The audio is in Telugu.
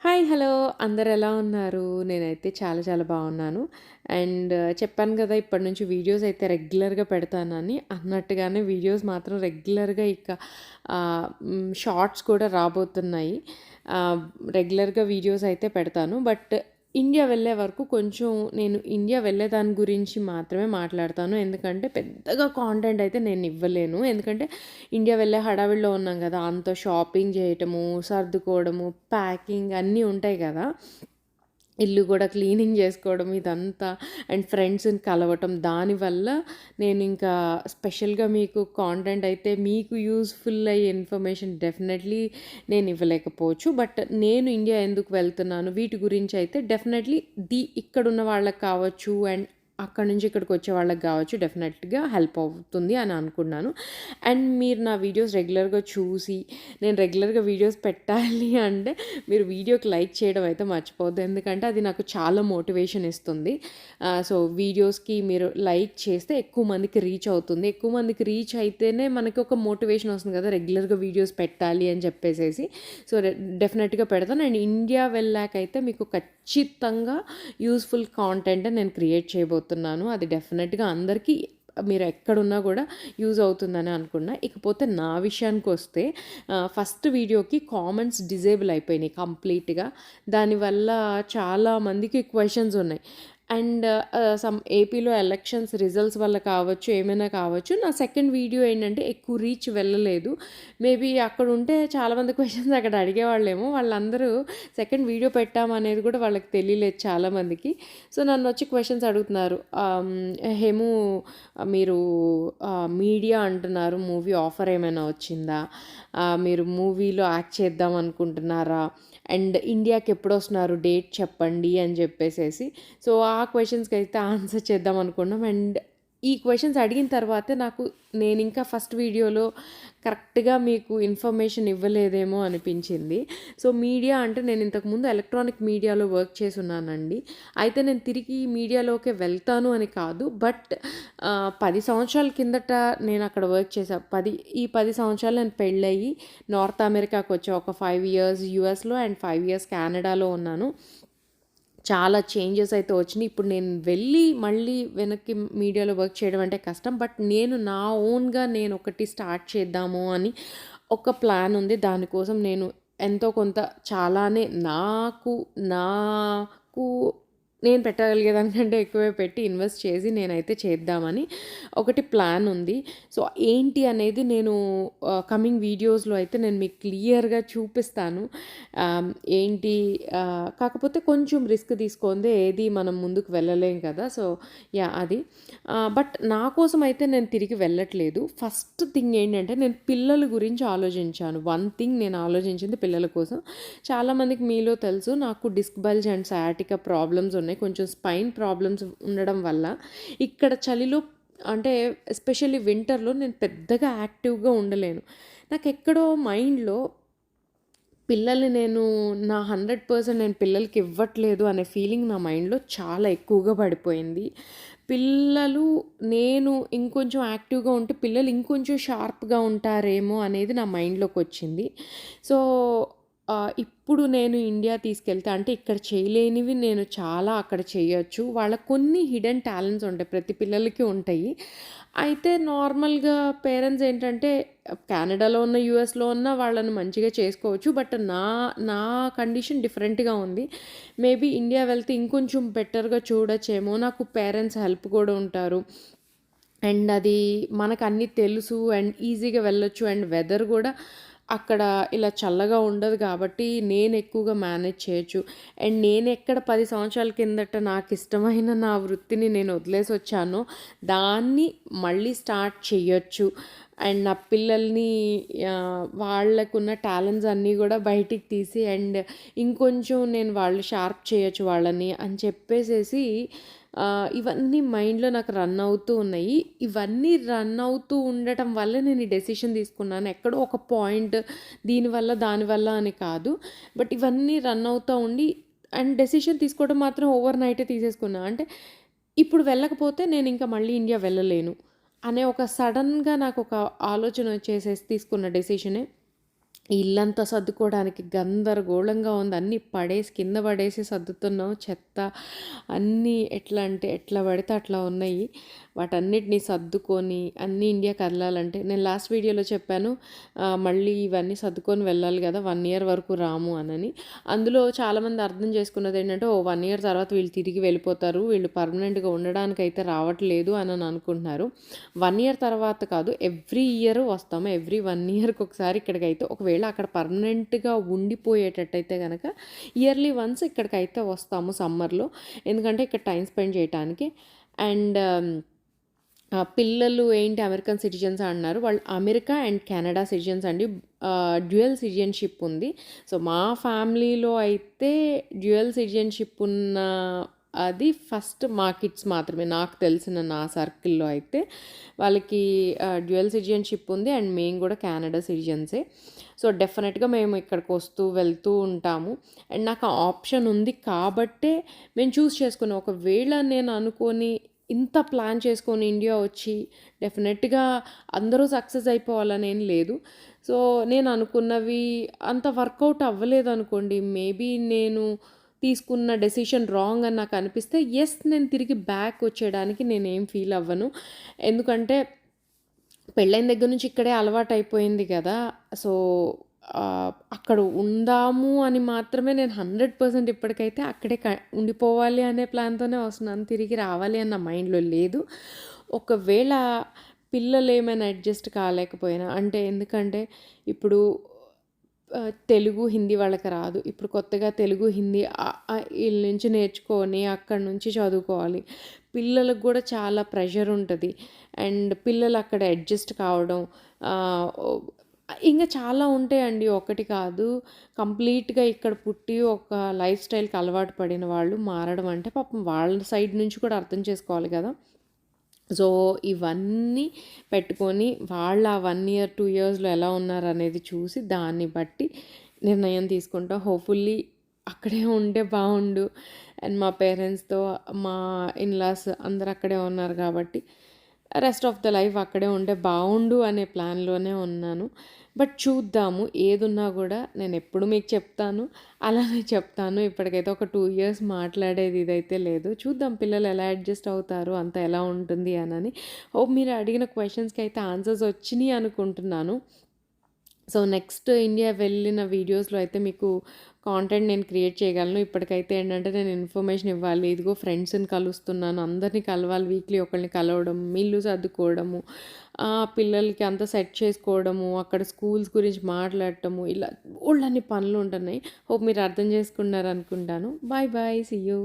హాయ్! హలో! అందరెలా ఉన్నారు? నేనైతే చాలా చాలా బాగున్నాను. చెప్పాను గదా! ఇప్పటి నుంచి వీడియోస్ అయితే రెగ్యులర్‌గా పెడతానని. అన్నట్టుగానే వీడియోస్ మాత్రం రెగ్యులర్‌గా షార్ట్స్ కూడా రాబోతున్నాయి. ఆహ్, రెగ్యులర్‌గా వీడియోస్ అయితే పెడతాను. బట్ ఇండియా వెళ్ళే వరకు కొంచెం నేను ఇండియా వెళ్ళే దాని గురించి మాత్రమే మాట్లాడతాను. ఎందుకంటే పెద్దగా కాంటెంట్ అయితే నేను ఇవ్వలేను. ఎందుకంటే ఇండియా వెళ్ళే హడావిడిలో ఉన్నాం గదా! అంత షాపింగ్ చేయటము, సర్దుకోవడము, ప్యాకింగ్ అన్నీ ఉంటాయి గదా! ఇల్లు గూడా క్లీనింగ్ జేసుకోవడం ఇదంతా అండ్ ఫ్రెండ్స్‌ని కలవటం. దానివల్ల నేనింకా స్పెషల్‌గా మీకు కాంటెంట్ అయితే మీకు యూజ్‌ఫుల్ అయ్యే ఇన్ఫర్మేషన్ డెఫినెట్‌లీ నేను ఇవ్వలేకపోవచ్చు. బట్ నేను ఇండియా ఎందుకు వెళ్తున్నాను వీటి గురించయితే డెఫినెట్‌లీ ఇక్కడున్న వాళ్ళకి కావచ్చు అండ్ అక్కడి నుంచి ఇక్కడికొచ్చే వాళ్ళకి గావచ్చు డెఫినెట్‌గా హెల్ప్ అవుతుంది అని అనుకున్నాను. అండ్ మీరు నా వీడియోస్ రెగ్యులర్‌గా చూసి నేను రెగ్యులర్‌గా వీడియోస్ పెట్టాలి అంటే మీరు వీడియోకి లైక్ చేయడం అయితే మర్చిపోవద్దు. ఎందుకంటే అది నాకు చాలా మోటివేషన్ ఇస్తుంది. సో, వీడియోస్‌కి మీరు లైక్ చేస్తే ఎక్కువ మందికి రీచ్ అవుతుంది. ఎక్కువ మందికి రీచ్ అయితేనే మనకి ఒక మోటివేషన్ వస్తుంది కదా! రెగ్యులర్‌గా వీడియోస్ పెట్టాలి అని చెప్పేసేసి. సో, డెఫినెట్‌గా పెడతాను. అండ్ ఇండియా వెళ్ళాకైతే మీకు ఖచ్చితంగా యూజ్‌ఫుల్ కాంటెంట్ నేను క్రియేట్ చేయబోతున్నాను. అది డెఫినెట్‌గా అందరికీ మీరు ఎక్కడున్నా కూడా యూజ్ అవుతుందని అనుకున్నా. ఇకపోతే నా విషయానికొస్తే ఫస్ట్ వీడియోకి కామెంట్స్ డిజేబుల్ అయిపోయినాయి కంప్లీట్‌గా. దానివల్ల చాలా మందికి క్వెషన్స్ ఉన్నాయి. ఏపీలో ఎలక్షన్స్ రిజల్ట్స్ వల్ల కావచ్చు, ఏమైనా కావచ్చు. నా సెకండ్ వీడియో ఏంటంటే ఎక్కువ రీచ్ వెళ్ళలేదు. మేబీ అక్కడుంటే చాలామంది క్వెషన్స్ అక్కడ అడిగేవాళ్ళేమో. వాళ్ళందరూ సెకండ్ వీడియో పెట్టామనేది కూడా వాళ్ళకి తెలియలేదు చాలామందికి. సో, నన్నొచ్చి క్వెషన్స్ అడుగుతున్నారు. హేము, మీరు మీడియా అంటున్నారు. మూవీ ఆఫర్ ఏమైనా వచ్చిందా? మీరు మూవీలో యాక్ట్ చేద్దాం అనుకుంటున్నారా? అండ్ ఇండియాకి ఎప్పుడొస్తున్నారు? డేట్ చెప్పండి అని చెప్పేసేసి. సో, ఆ క్వెషన్స్‌కైతే ఆన్సర్ చేద్దాం అనుకున్నాం. ఈ క్వెషన్స్ అడిగిన తర్వాతే నేనింకా ఫస్ట్ వీడియోలో కరెక్ట్‌గా మీకు ఇన్ఫర్మేషన్ ఇవ్వలేదేమో అనిపించింది. సో, మీడియా అంటే నేను ఇంతకుముందు ఎలక్ట్రానిక్ మీడియాలో వర్క్ చేసున్నానండి. అయితే నేను తిరిగి మీడియాలోకే వెళ్తాను అని కాదు. బట్ 10 సంవత్సరాల కిందట నేనక్కడ వర్క్ చేశా. ఈ 10 సంవత్సరాలు నేను పెళ్ళయ్యి నార్త్ అమెరికాకొచ్చా. ఒక 5 ఇయర్స్ యూఎస్‌లో అండ్ 5 ఇయర్స్ కెనడాలో ఉన్నాను. చాలా చేంజెస్ అయితే వచ్చినియి. ఇప్పుడు నేను వెళ్ళి మళ్ళీ వెనక్కి మీడియాలో వర్క్ చేయడం అంటే కష్టం. బట్ నేను నా ఓన్‌గా నేనొకటి స్టార్ట్ చేద్దాము అని ఒక ప్లాన్ ఉంది. దానికోసం నేను ఎంతో కొంత చాలానే నాకు నేను పెట్టగలిగేదానికంటే ఎక్కువే పెట్టి ఇన్వెస్ట్ చేసి నేనైతే చేద్దామని ఒకటి ప్లాన్ ఉంది. సో, ఏంటి అనేది నేను కమింగ్ వీడియోస్‌లో అయితే నేను మీకు క్లియర్‌గా చూపిస్తాను. ఆహ్, ఏంటి కాకపోతే కొంచెం రిస్క్ తీసుకుందే ఏది మనం ముందుకు వెళ్ళలేం కదా! So, yeah! అది. బట్ నా కోసం అయితే నేను తిరిగి వెళ్ళట్లేదు. ఫస్ట్ థింగ్ ఏంటంటే నేను పిల్లల గురించి ఆలోచించాను. వన్ థింగ్ నేను ఆలోచించింది పిల్లల కోసం. చాలామందికి మీలో తెలుసు నాకు disc bulge and sciatica problems ఉన్నాయి. కొంచెం స్పైన్ ప్రాబ్లమ్స్ ఉండడం వల్ల ఇక్కడ చలిలో అంటే ఎస్పెషల్లీ వింటర్‌లో నేను పెద్దగా యాక్టివ్‌గా ఉండలేను. నాకెక్కడో మైండ్‌లో పిల్లల్ని నా 100% నేను పిల్లలకి ఇవ్వట్లేదు అనే ఫీలింగ్ నా మైండ్‌లో చాలా ఎక్కువగా పడిపోయింది. పిల్లలు నేను ఇంకొంచెం యాక్టివ్‌గా ఉంటే పిల్లలు ఇంకొంచెం షార్ప్‌గా ఉంటారేమో అనేది నా మైండ్‌లోకొచ్చింది. సో, ఇప్పుడు నేను ఇండియా తీసుకెళ్తే అంటే ఇక్కడ చేయలేనివి నేను చాలా అక్కడ చేయొచ్చు. వాళ్ళకి కొన్ని హిడెన్ టాలెంట్స్ ఉంటాయి. ప్రతి పిల్లలకి ఉంటాయి. అయితే నార్మల్‌గా పేరెంట్స్ ఏంటంటే కెనడాలో ఉన్న, యూఎస్‌లో ఉన్న వాళ్ళని మంచిగా చేసుకోవచ్చు. బట్ నా కండిషన్ డిఫరెంట్‌గా ఉంది. మేబీ ఇండియా వెళ్తే ఇంకొంచెం బెటర్‌గా చూడొచ్చేమో. నాకు పేరెంట్స్ హెల్ప్ కూడా ఉంటారు. అండ్ అది మనకన్నీ తెలుసు అండ్ ఈజీగా వెళ్ళొచ్చు. అండ్ వెదర్ గూడా అక్కడ ఇలా చల్లగా ఉండదు కాబట్టి నేను ఎక్కువగా మేనేజ్ చేయొచ్చు. అండ్ నేనెక్కడ 10 సంవత్సరాల కిందట నాకిష్టమైన నా వృత్తిని నేను వదిలేసొచ్చానో, దాన్ని మళ్ళీ స్టార్ట్ చెయ్యొచ్చు. అండ్ నా పిల్లల్ని వాళ్ళకున్న టాలెంట్స్ అన్నీ గూడా బయటికి తీసి ఇంకొంచెం నేను వాళ్ళు షార్ప్ చేయొచ్చు వాళ్ళని అని చెప్పేసేసి ఇవన్నీ మైండ్‌లో నాకు రన్ అవుతూ ఉన్నాయి. ఇవన్నీ రన్ అవుతూ ఉండటం వల్ల నేను ఈ డెసిషన్ తీసుకున్నాను. ఎక్కడో ఒక పాయింట్ దీనివల్ల, దానివల్ల అని కాదు. బట్ ఇవన్నీ రన్ అవుతా ఉండి డెసిషన్ తీసుకోవడం మాత్రం ఓవర్ నైటే తీసేసుకున్నా. అంటే ఇప్పుడు వెళ్ళకపోతే నేనింక మళ్ళీ ఇండియా వెళ్ళలేను అనే ఒక సడెన్‌గా నాకొక ఆలోచన వచ్చేసేసి తీసుకున్న డెసిషనే ఇల్లంతా సర్దుకోవడానికి గందరగోళంగా ఉంది. అన్నీ కింద పడేసి సర్దుతున్నాం. చెత్త అన్నీ ఎట్లా అంటే ఎట్లా పడితే అట్లా ఉన్నాయి. వాటన్నిటిని సర్దుకొని అన్నీ ఇండియా కదలాలంటే నేను లాస్ట్ వీడియోలో చెప్పాను. మళ్ళీ ఇవన్నీ సర్దుకొని వెళ్ళాలి కదా! 1 ఇయర్ వరకు రాము అనని. అందులో చాలామంది అర్థం చేసుకున్నదేంటంటే, ఓహ్! 1 ఇయర్ తర్వాత వీళ్ళు తిరిగి వెళ్ళిపోతారు. వీళ్ళు పర్మనెంట్‌గా ఉండడానికైతే రావట్లేదు అనని అనుకుంటున్నారు. 1 ఇయర్ తర్వాత కాదు, ఎవ్రీ ఇయర్ వస్తాము. ఎవ్రీ 1 ఇయర్‌కి ఒకసారి ఇక్కడికైతే ఒకవేళ అక్కడ పర్మనెంట్‌గా ఉండిపోయేటట్టయితే గనక ఇయర్లీ వన్స్ ఇక్కడికైతే వస్తాము సమ్మర్‌లో. ఎందుకంటే ఇక్కడ టైమ్ స్పెండ్ చేయటానికి. అండ్ పిల్లలు ఏంటి అమెరికన్ సిటిజన్స్ అన్నారు. వాళ్ళు అమెరికా అండ్ కెనడా సిటిజన్స్ అండి. డ్యూయల్ సిటిజన్‌షిప్ ఉంది. సో, మా ఫ్యామిలీలో అయితే డ్యూయల్ సిటిజన్‌షిప్ ఉన్న అది ఫస్ట్ మా కిడ్స్ మాత్రమే. నాకు తెలిసిన నా సర్కిల్‌లో అయితే వాళ్ళకి డ్యూయల్ సిటిజన్‌షిప్ ఉంది. అండ్ మేము కూడా కెనడా సిటిజన్సే. సో, డెఫినెట్‌గా మేము ఇక్కడికి వస్తూ వెళ్తూ ఉంటాము. అండ్ నాకు ఆ ఆప్షన్ ఉంది కాబట్టే మేము చూజ్ చేసుకున్నాం. ఒకవేళ నేను అనుకోని ఇంత ప్లాన్ చేసుకొని ఇండియా వచ్చి డెఫినెట్‌గా అందరూ సక్సెస్ అయిపోవాలనేం లేదు. సో, నేను అనుకున్నవి అంత వర్కౌట్ అవ్వలేదనుకోండి. మేబీ నేను తీసుకున్న డెసిషన్ రాంగ్ అని నాకు అనిపిస్తే నేను తిరిగి బ్యాక్ వచ్చేయడానికి నేనేం ఫీల్ అవ్వను. ఎందుకంటే పెళ్ళైన దగ్గర నుంచి ఇక్కడే అలవాటయిపోయింది గదా! సో, అక్కడ ఉందాము అని మాత్రమే నేను 100% ఇప్పటికైతే అక్కడే ఉండిపోవాలి అనే ప్లాన్‌తోనే వస్తున్నాను. తిరిగి రావాలి అన్న మైండ్‌లో లేదు. ఒకవేళ పిల్లలేమైనా అడ్జస్ట్ కాలేకపోయినా అంటే ఎందుకంటే ఇప్పుడు తెలుగు, హిందీ వాళ్ళకి రాదు. ఇప్పుడు కొత్తగా తెలుగు, హిందీ ఈళ్ళ నుంచి నేర్చుకొని అక్కడి నుంచి చదువుకోవాలి. పిల్లలకు గూడా చాలా ప్రెషర్ ఉంటది. అండ్ పిల్లలు అక్కడ అడ్జస్ట్ కావడం ఓహ్, ఇంగ చాలా ఉంటాయండి. ఒకటి కాదు. కంప్లీట్‌గా ఇక్కడ పుట్టి ఒక లైఫ్ స్టైల్‌కి అలవాటు పడిన వాళ్ళు మారడం అంటే పాపం వాళ్ళ సైడ్ నుంచి కూడా అర్థం చేసుకోవాలి గదా! సో, ఇవన్నీ పెట్టుకొని వాళ్ళ 1 ఇయర్, 2 ఇయర్స్‌లో ఎలా ఉన్నారనేది చూసి దాన్ని బట్టి నిర్ణయం తీసుకుంటా. హోప్‌ఫుల్లీ అక్కడే ఉంటే బావుండు. అండ్ మా పేరెంట్స్‌తో మా ఇన్‌లాస్ అందరూ అక్కడే ఉన్నారు కాబట్టి రెస్ట్ ఆఫ్ ద లైఫ్ అక్కడే ఉంటే బావుండు అనే ప్లాన్‌లోనే ఉన్నాను. బట్ చూద్దాము. ఏదున్నా గూడా నేనెప్పుడు మీకు చెప్తాను. అలానే చెప్తాను. ఇప్పటికైతే ఒక 2 ఇయర్స్ మాట్లాడేది ఇదైతే లేదు. చూద్దాం పిల్లలు ఎలా అడ్జస్ట్ అవుతారు, అంతా ఎలా ఉంటుంది అనని. హోప్ మీరు అడిగిన క్వెషన్స్‌కి అయితే ఆన్సర్స్ వచ్చినియి అనుకుంటున్నాను. సో, నెక్స్ట్ ఇండియా వెళ్ళిన వీడియోస్‌లో అయితే మీకు కాంటెంట్ నేను క్రియేట్ చేయగలను. ఇప్పటికైతే ఏంటంటే నేను ఇన్ఫర్మేషన్ ఇవ్వాలి. ఇదిగో ఫ్రెండ్స్‌ని కలుస్తున్నాను. అందరిని కలవాలి. వీక్లీ ఒకళ్ళని కలవడం, ఇల్లు సర్దుకోవడము, పిల్లలకి అంతా సెట్ చేసుకోవడము, అక్కడ స్కూల్స్ గురించి మాట్లాడటము, ఇలా బోలెడన్ని పనులు ఉంటున్నాయి. హోప్ మీరు అర్థం చేసుకున్నారనుకుంటాను. Bye bye. See you.